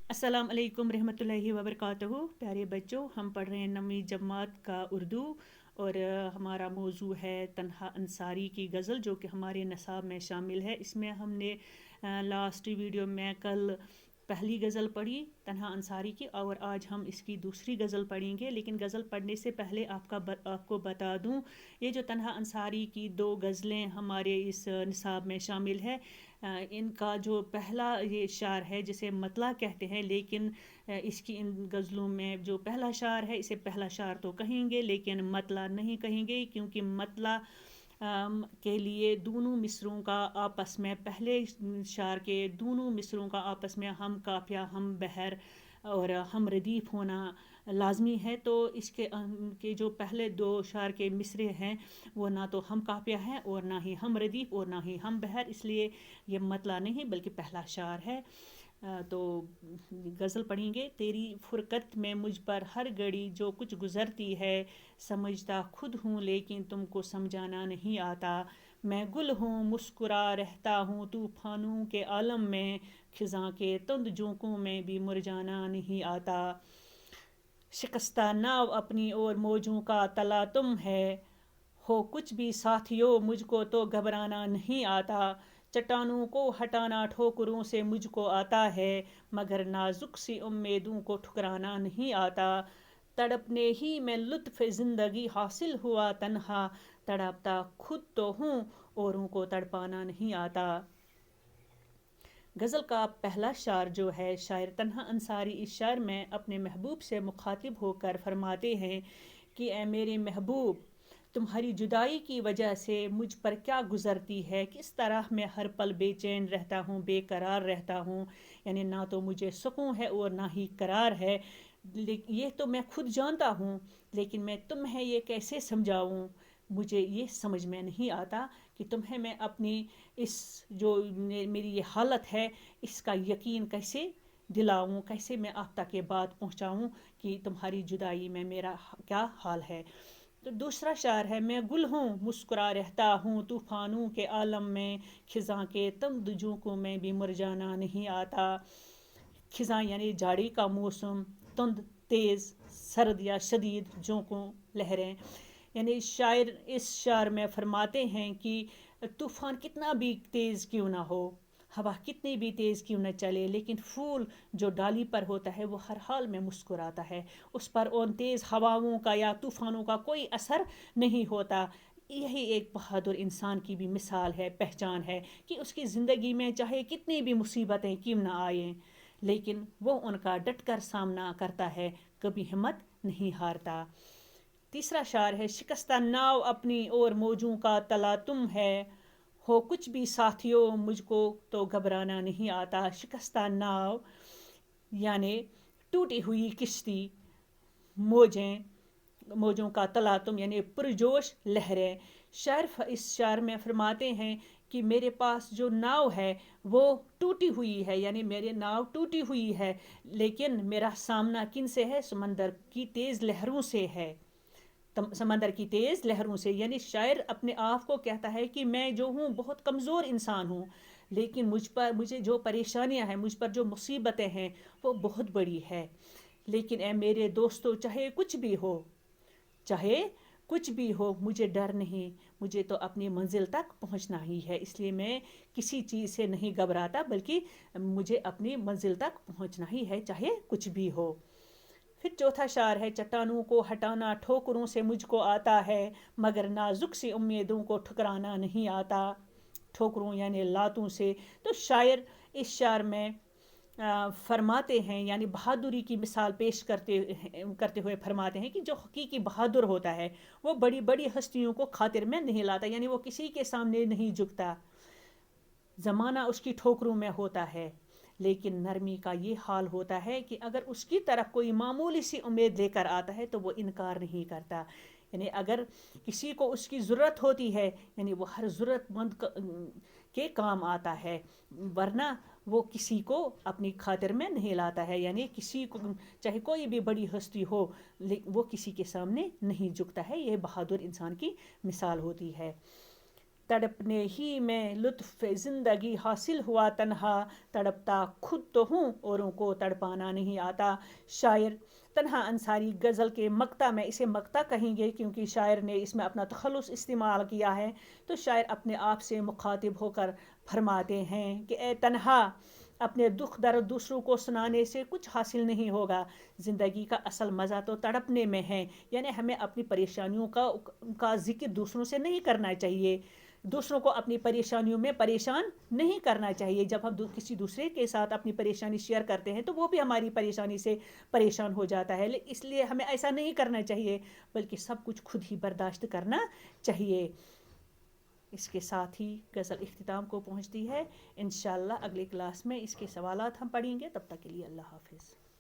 अस्सलाम अलैकुम रहमतुल्लाहि व बरकातहू। प्यारे बच्चों, हम पढ़ रहे हैं 9वीं जमात का उर्दू और हमारा मौजू है तन्हा अंसारी की गज़ल, जो कि हमारे नसाब में शामिल है। इसमें हमने लास्ट वीडियो में कल पहली गज़ल पढ़ी तन्हा अंसारी की और आज हम इसकी दूसरी गज़ल पढ़ेंगे। लेकिन गज़ल पढ़ने से पहले आपको बता दूं, ये जो तन्हा अंसारी की दो गज़लें हमारे इस निसाब में शामिल है, इनका जो पहला ये शार है जिसे मतला कहते हैं, लेकिन इसकी इन गज़लों में जो पहला शार है इसे पहला शार तो कहेंगे लेकिन मतला नहीं कहेंगे, क्योंकि मतला के लिए दोनों मिसरों का आपस में, पहले शार के दोनों मिसरों का आपस में हम काफिया, हम बहर और हम रदीफ़ होना लाजमी है। तो इसके के जो पहले दो शार के मिसरे हैं वो ना तो हम काफिया हैं और ना ही हम रदीफ़ और ना ही हम बहर, इसलिए ये मतला नहीं बल्कि पहला शार है। तो गज़ल पढ़ेंगे। तेरी फुरकत में मुझ पर हर घड़ी जो कुछ गुज़रती है, समझता खुद हूँ लेकिन तुमको समझाना नहीं आता। मैं गुल हूँ मुस्कुरा रहता हूँ तूफ़ानों के आलम में, खिज़ां के तुंद झोंकों में भी मुरझाना नहीं आता। शिकस्ता नाव अपनी और मौजों का तला तुम है, हो कुछ भी साथियों मुझको तो घबराना नहीं आता। चट्टानों को हटाना ठोकरों से मुझको आता है, मगर नाजुक सी उम्मीदों को ठुकराना नहीं आता। तड़पने ही में लुत्फ़ ज़िंदगी हासिल हुआ तन्हा, तड़पता खुद तो हूँ औरों को तड़पाना नहीं आता। गज़ल का पहला शार जो है, शायर तन्हा अंसारी इस शार में अपने महबूब से मुखातिब होकर फरमाते हैं कि ए मेरे महबूब, तुम्हारी जुदाई की वजह से मुझ पर क्या गुज़रती है, किस तरह मैं हर पल बेचैन रहता हूँ, बेकरार रहता हूँ। यानी ना तो मुझे सुकून है और ना ही करार है। ये तो मैं खुद जानता हूँ, लेकिन मैं तुम्हें ये कैसे समझाऊँ। मुझे ये समझ में नहीं आता कि तुम्हें मैं अपनी इस जो मेरी ये हालत है इसका यकीन कैसे दिलाऊं, कैसे मैं आप तक ये बात पहुंचाऊं कि तुम्हारी जुदाई में मेरा क्या हाल है। तो दूसरा शार है, मैं गुल हूँ मुस्कुरा रहता हूँ तूफ़ानों के आलम में, खिज़ां के तंग झोंकों में भी मुरझाना नहीं आता। खिज़ां यानी जाड़ी का मौसम, तुंद तेज़ सर्द या शदीद झोंकों लहरें। यानी शायर इस शार में फरमाते हैं कि तूफ़ान कितना भी तेज़ क्यों ना हो, हवा कितनी भी तेज़ क्यों न चले, लेकिन फूल जो डाली पर होता है वो हर हाल में मुस्कुराता है। उस पर उन तेज़ हवाओं का या तूफ़ानों का कोई असर नहीं होता। यही एक बहादुर इंसान की भी मिसाल है, पहचान है कि उसकी ज़िंदगी में चाहे कितनी भी मुसीबतें क्यों ना आएँ, लेकिन वो उनका डट कर सामना करता है, कभी हिम्मत नहीं हारता। तीसरा शार है, शिकस्ता नाव अपनी और मौजों का तला तुम है, हो कुछ भी साथियों मुझको तो घबराना नहीं आता। शिकस्ता नाव यानी टूटी हुई किश्ती, मौजें, मौजों का तलातुम यानी पुरजोश लहरें। शायर इस शार में फरमाते हैं कि मेरे पास जो नाव है वो टूटी हुई है, यानी मेरी नाव टूटी हुई है, लेकिन मेरा सामना किन से है, समंदर की तेज़ लहरों से है। समंदर की तेज़ लहरों से, यानी शायर अपने आप को कहता है कि मैं जो हूँ बहुत कमज़ोर इंसान हूँ, लेकिन मुझे जो परेशानियाँ हैं, मुझ पर जो मुसीबतें हैं वो बहुत बड़ी है। लेकिन ए मेरे दोस्तों, चाहे कुछ भी हो मुझे डर नहीं, मुझे तो अपनी मंजिल तक पहुंचना ही है, इसलिए मैं किसी चीज़ से नहीं घबराता, बल्कि मुझे अपनी मंजिल तक पहुंचना ही है चाहे कुछ भी हो। फिर चौथा शार है, चट्टानों को हटाना ठोकरों से मुझको आता है, मगर नाजुक सी उम्मीदों को ठुकराना नहीं आता। ठोकरों यानी लातों से। तो शायर इस शार में फरमाते हैं, यानी बहादुरी की मिसाल पेश करते हुए फरमाते हैं कि जो हकीकी बहादुर होता है वो बड़ी बड़ी हस्तियों को खातिर में नहीं लाता, यानी वो किसी के सामने नहीं झुकता। ज़माना उसकी ठोकरों में होता है, लेकिन नरमी का ये हाल होता है कि अगर उसकी तरफ कोई मामूली सी उम्मीद लेकर आता है तो वो इनकार नहीं करता। यानी अगर किसी को उसकी ज़रूरत होती है, यानी वो हर ज़रूरतमंद के काम आता है, वरना वो किसी को अपनी खातिर में नहीं लाता है। यानी किसी को चाहे कोई भी बड़ी हस्ती हो, वो किसी के सामने नहीं झुकता है। ये बहादुर इंसान की मिसाल होती है। تڑپنے ہی میں لطف زندگی حاصل ہوا تنہا، تڑپتا خود تو ہوں اوروں کو تڑپانا نہیں آتا۔ شاعر تنہا انصاری غزل کے مقطع میں، اسے مقطع کہیں گے کیونکہ شاعر نے اس میں اپنا تخلص استعمال کیا ہے، تو شاعر اپنے آپ سے مخاطب ہو کر فرماتے ہیں کہ اے تنہا، اپنے دکھ درد دوسروں کو سنانے سے کچھ حاصل نہیں ہوگا، زندگی کا اصل مزہ تو تڑپنے میں ہے۔ یعنی ہمیں اپنی پریشانیوں کا ذکر دوسروں سے نہیں کرنا چاہیے، دوسروں کو اپنی پریشانیوں میں پریشان نہیں کرنا چاہیے۔ جب ہم کسی دوسرے کے ساتھ اپنی پریشانی شیئر کرتے ہیں تو وہ بھی ہماری پریشانی سے پریشان ہو جاتا ہے، اس لیے ہمیں ایسا نہیں کرنا چاہیے، بلکہ سب کچھ خود ہی برداشت کرنا چاہیے۔ اس کے ساتھ ہی غزل اختتام کو پہنچتی ہے۔ انشاءاللہ اگلی کلاس میں اس کے سوالات ہم پڑھیں گے، تب تک کے لیے اللہ حافظ۔